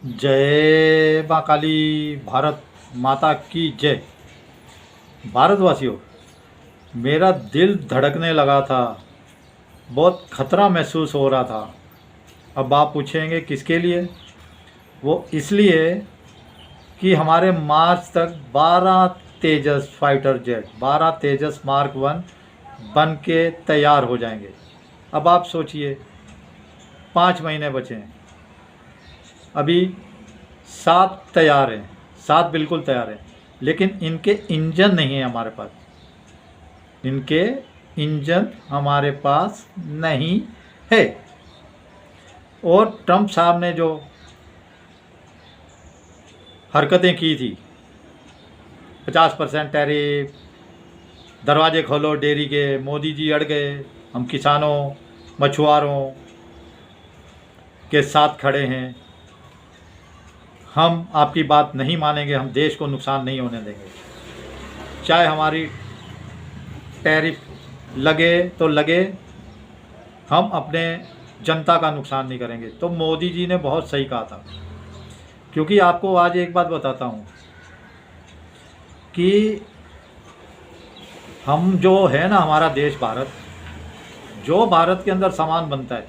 जय माँ काली। भारत माता की जय। भारतवासियों, मेरा दिल धड़कने लगा था, बहुत खतरा महसूस हो रहा था। अब आप पूछेंगे किसके लिए? वो इसलिए कि हमारे मार्च तक 12 तेजस फाइटर जेट, 12 तेजस मार्क 1 बन के तैयार हो जाएंगे। अब आप सोचिए, 5 महीने बचे हैं, अभी 7 तैयार हैं, 7 बिल्कुल तैयार हैं, लेकिन इनके इंजन नहीं है हमारे पास। इनके इंजन हमारे पास नहीं है। और ट्रंप साहब ने जो हरकतें की थी, 50% टैरिफ, दरवाजे खोलो डेयरी के, मोदी जी अड़ गए। हम किसानों मछुआरों के साथ खड़े हैं, हम आपकी बात नहीं मानेंगे, हम देश को नुकसान नहीं होने देंगे। चाहे हमारी टैरिफ लगे तो लगे, हम अपने जनता का नुकसान नहीं करेंगे। तो मोदी जी ने बहुत सही कहा था। क्योंकि आपको आज एक बात बताता हूँ कि हम जो है ना, हमारा देश भारत, जो भारत के अंदर सामान बनता है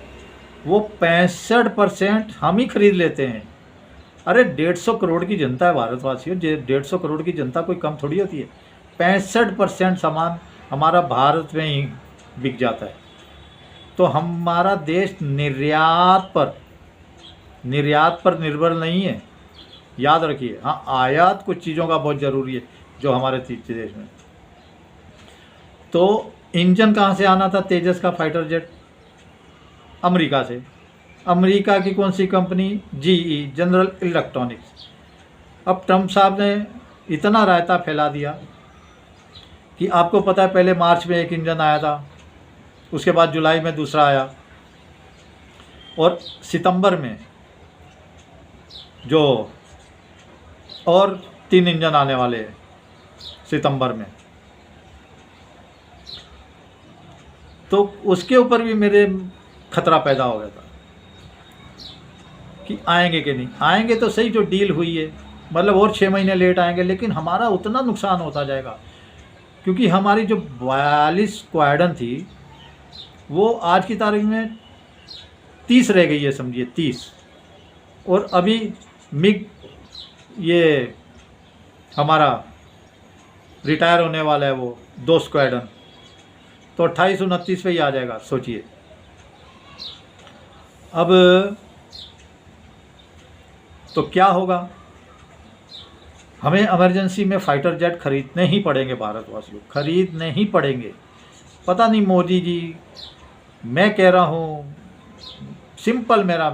वो 65% हम ही खरीद लेते हैं। अरे 150 करोड़ की जनता है भारतवासियों, 150 करोड़ की जनता कोई कम थोड़ी होती है। 65% सामान हमारा भारत में ही बिक जाता है। तो हमारा देश निर्यात पर निर्भर नहीं है, याद रखिए। हाँ, आयात कुछ चीज़ों का बहुत ज़रूरी है जो हमारे देश में। तो इंजन कहाँ से आना था तेजस का फाइटर जेट? अमेरिका से। अमेरिका की कौन सी कंपनी? GE, general electronics. अब ट्रंप साहब ने इतना रायता फैला दिया कि आपको पता है, पहले मार्च में एक इंजन आया था, उसके बाद जुलाई में दूसरा आया, और सितंबर में जो और 3 इंजन आने वाले हैं सितंबर में। तो उसके ऊपर भी मेरे खतरा पैदा हो गया था कि आएंगे कि नहीं आएंगे। तो सही, जो डील हुई है, मतलब और 6 महीने लेट आएंगे, लेकिन हमारा उतना नुकसान होता जाएगा। क्योंकि हमारी जो 42 स्क्वाड्रन थी वो आज की तारीख में 30 रह गई है, समझिए 30। और अभी मिग ये हमारा रिटायर होने वाला है, वो 2 स्क्वाड्रन, तो 28-29 पे ही आ जाएगा, सोचिए। अब तो क्या होगा? हमें इमरजेंसी में फाइटर जेट खरीदने ही पड़ेंगे, भारतवासियों, खरीदने ही पड़ेंगे। पता नहीं मोदी जी, मैं कह रहा हूँ सिंपल, मेरा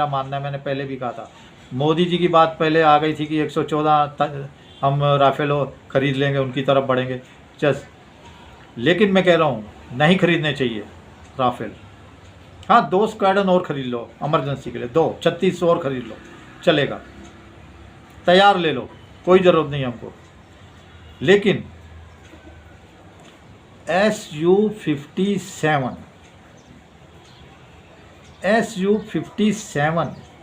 मानना है, मैंने पहले भी कहा था, मोदी जी की बात पहले आ गई थी कि 114 हम राफेलो खरीद लेंगे, उनकी तरफ बढ़ेंगे लेकिन मैं कह रहा हूँ नहीं खरीदने चाहिए राफेल। हाँ, 2 स्क्वाड्रन और खरीद लो इमरजेंसी के लिए, 36 और खरीद लो, चलेगा, तैयार ले लो, कोई ज़रूरत नहीं हमको। लेकिन SU-57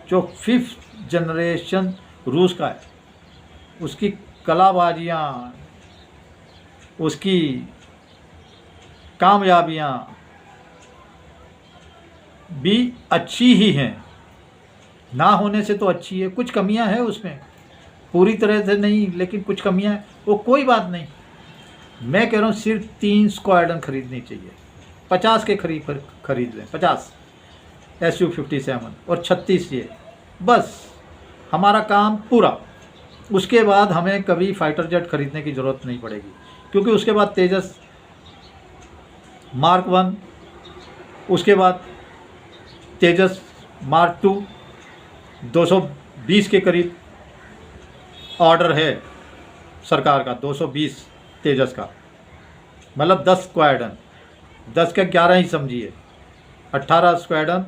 जो 5th जनरेशन रूस का है, उसकी कलाबाजियाँ, उसकी कामयाबियाँ भी अच्छी ही हैं, ना होने से तो अच्छी है। कुछ कमियां हैं उसमें, पूरी तरह से नहीं, लेकिन कुछ कमियां हैं, वो कोई बात नहीं। मैं कह रहा हूँ सिर्फ 3 स्क्वाड्रन खरीदनी चाहिए, 50 के खरीद लें, 50 SU-57 और 36 ये, बस हमारा काम पूरा। उसके बाद हमें कभी फाइटर जेट खरीदने की ज़रूरत नहीं पड़ेगी, क्योंकि उसके बाद तेजस मार्क 1, उसके बाद तेजस मार्क 2, 220 के करीब ऑर्डर है सरकार का, 220 तेजस का, मतलब 10 स्क्वाड्रन, 10 के 11 ही समझिए, 18 स्क्वाड्रन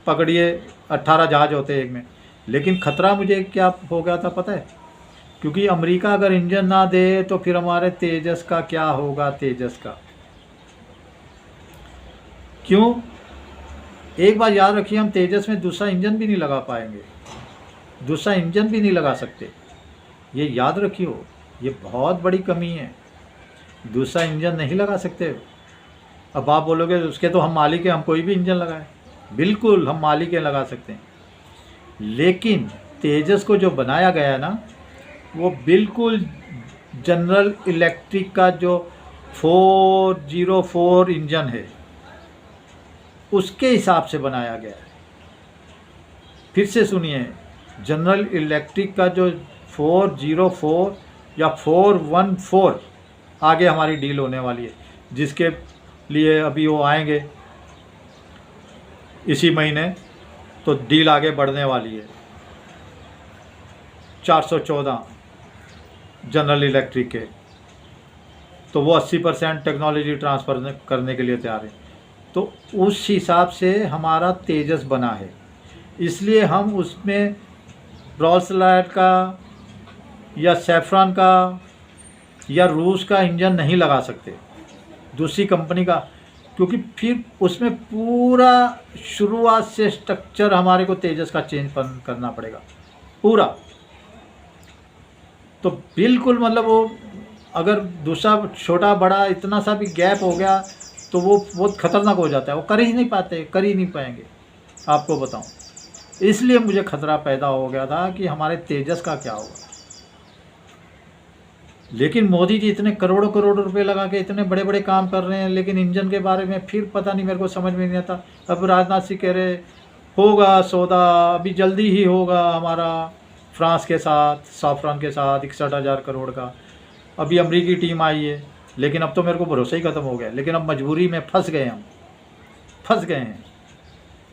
पकड़िए, 18 जहाज होते हैं एक में। लेकिन ख़तरा मुझे क्या हो गया था पता है? क्योंकि अमेरिका अगर इंजन ना दे तो फिर हमारे तेजस का क्या होगा? तेजस का क्यों? एक बात याद रखिए, हम तेजस में दूसरा इंजन भी नहीं लगा पाएंगे। दूसरा इंजन भी नहीं लगा सकते। ये याद रखियो, ये बहुत बड़ी कमी है, दूसरा इंजन नहीं लगा सकते। अब आप बोलोगे उसके तो हम मालिक हैं, हम कोई भी इंजन लगाएं। बिल्कुल हम मालिक हैं, लगा सकते हैं, लेकिन तेजस को जो बनाया गया है ना, वो बिल्कुल जनरल इलेक्ट्रिक का जो 404 इंजन है उसके हिसाब से बनाया गया है। फिर से सुनिए, जनरल इलेक्ट्रिक का जो 404 या 414 आगे हमारी डील होने वाली है, जिसके लिए अभी वो आएंगे इसी महीने, तो डील आगे बढ़ने वाली है। 414 जनरल इलेक्ट्रिक के, तो वो 80% टेक्नोलॉजी ट्रांसफ़र करने के लिए तैयार है। तो उस हिसाब से हमारा तेजस बना है, इसलिए हम उसमें रोल्स रॉयस का या सैफ्रॉन का या रूस का इंजन नहीं लगा सकते, दूसरी कंपनी का, क्योंकि फिर उसमें पूरा शुरुआत से स्ट्रक्चर हमारे को तेजस का चेंज करना पड़ेगा पूरा। तो बिल्कुल मतलब वो अगर दूसरा छोटा बड़ा इतना सा भी गैप हो गया तो वो बहुत खतरनाक हो जाता है, वो कर ही नहीं पाते, कर ही नहीं पाएंगे, आपको बताऊं। इसलिए मुझे खतरा पैदा हो गया था कि हमारे तेजस का क्या होगा। लेकिन मोदी जी इतने करोड़ों करोड़ रुपए लगा के इतने बड़े बड़े काम कर रहे हैं, लेकिन इंजन के बारे में फिर पता नहीं, मेरे को समझ में नहीं आता। अब राजनाथ सिंह कह रहे होगा सौदा अभी जल्दी ही होगा हमारा फ्रांस के साथ, सैफ्रॉन के साथ 61,000 करोड़ का। अभी अमेरिकी टीम आई है, लेकिन अब तो मेरे को भरोसा ही ख़त्म हो गया। लेकिन अब मजबूरी में फंस गए, हम फंस गए हैं।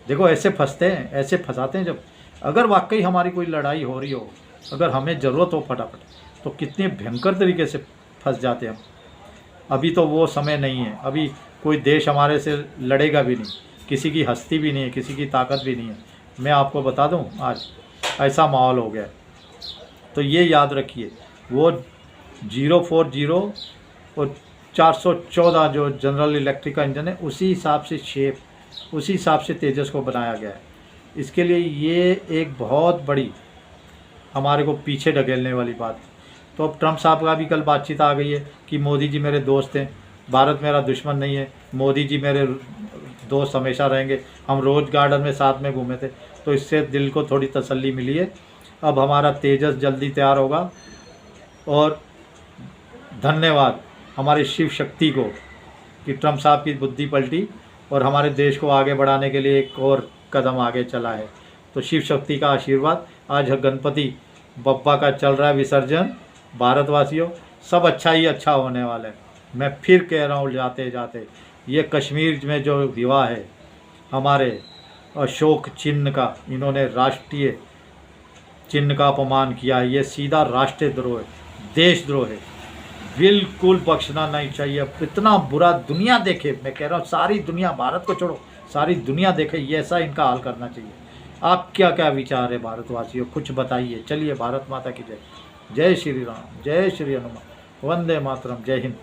देखो ऐसे फंसते हैं, ऐसे फंसाते हैं। जब अगर वाकई हमारी कोई लड़ाई हो रही हो, अगर हमें ज़रूरत हो फटाफट, तो कितने भयंकर तरीके से फंस जाते हैं हम। अभी तो वो समय नहीं है, अभी कोई देश हमारे से लड़ेगा भी नहीं, किसी की हस्ती भी नहीं है, किसी की ताकत भी नहीं है। मैं आपको बता दूं, आज ऐसा माहौल हो गया। तो ये याद रखिए, वो 040 और 414 जो जनरल इलेक्ट्रिक का इंजन है, उसी हिसाब से शेप, उसी हिसाब से तेजस को बनाया गया है। इसके लिए ये एक बहुत बड़ी हमारे को पीछे ढकेलने वाली बात। तो अब ट्रम्प साहब का भी कल बातचीत आ गई है कि मोदी जी मेरे दोस्त हैं, भारत मेरा दुश्मन नहीं है, मोदी जी मेरे दोस्त हमेशा रहेंगे। हम रोज़ गार्डन में साथ में घूमे थे, तो इससे दिल को थोड़ी तसल्ली मिली है। अब हमारा तेजस जल्दी तैयार होगा। और धन्यवाद हमारी शिव शक्ति को कि ट्रम्प साहब की बुद्धि पलटी और हमारे देश को आगे बढ़ाने के लिए एक और कदम आगे चला है। तो शिव शक्ति का आशीर्वाद। आज गणपति बप्पा का चल रहा है विसर्जन। भारतवासियों, सब अच्छा ही अच्छा होने वाला है। मैं फिर कह रहा हूँ जाते जाते, ये कश्मीर में जो विवाह है हमारे अशोक चिन्ह का, इन्होंने राष्ट्रीय चिन्ह का अपमान किया है। ये सीधा राष्ट्रद्रोह है, देशद्रोह है, बिल्कुल बख्शना नहीं चाहिए। इतना बुरा दुनिया देखे, मैं कह रहा हूँ सारी दुनिया, भारत को छोड़ो सारी दुनिया देखे, ये ऐसा इनका हाल करना चाहिए। आप क्या क्या विचार है भारतवासियों, कुछ बताइए। चलिए, भारत माता की जय। जय श्री राम, जय श्री हनुमान, वंदे मातरम, जय हिंद।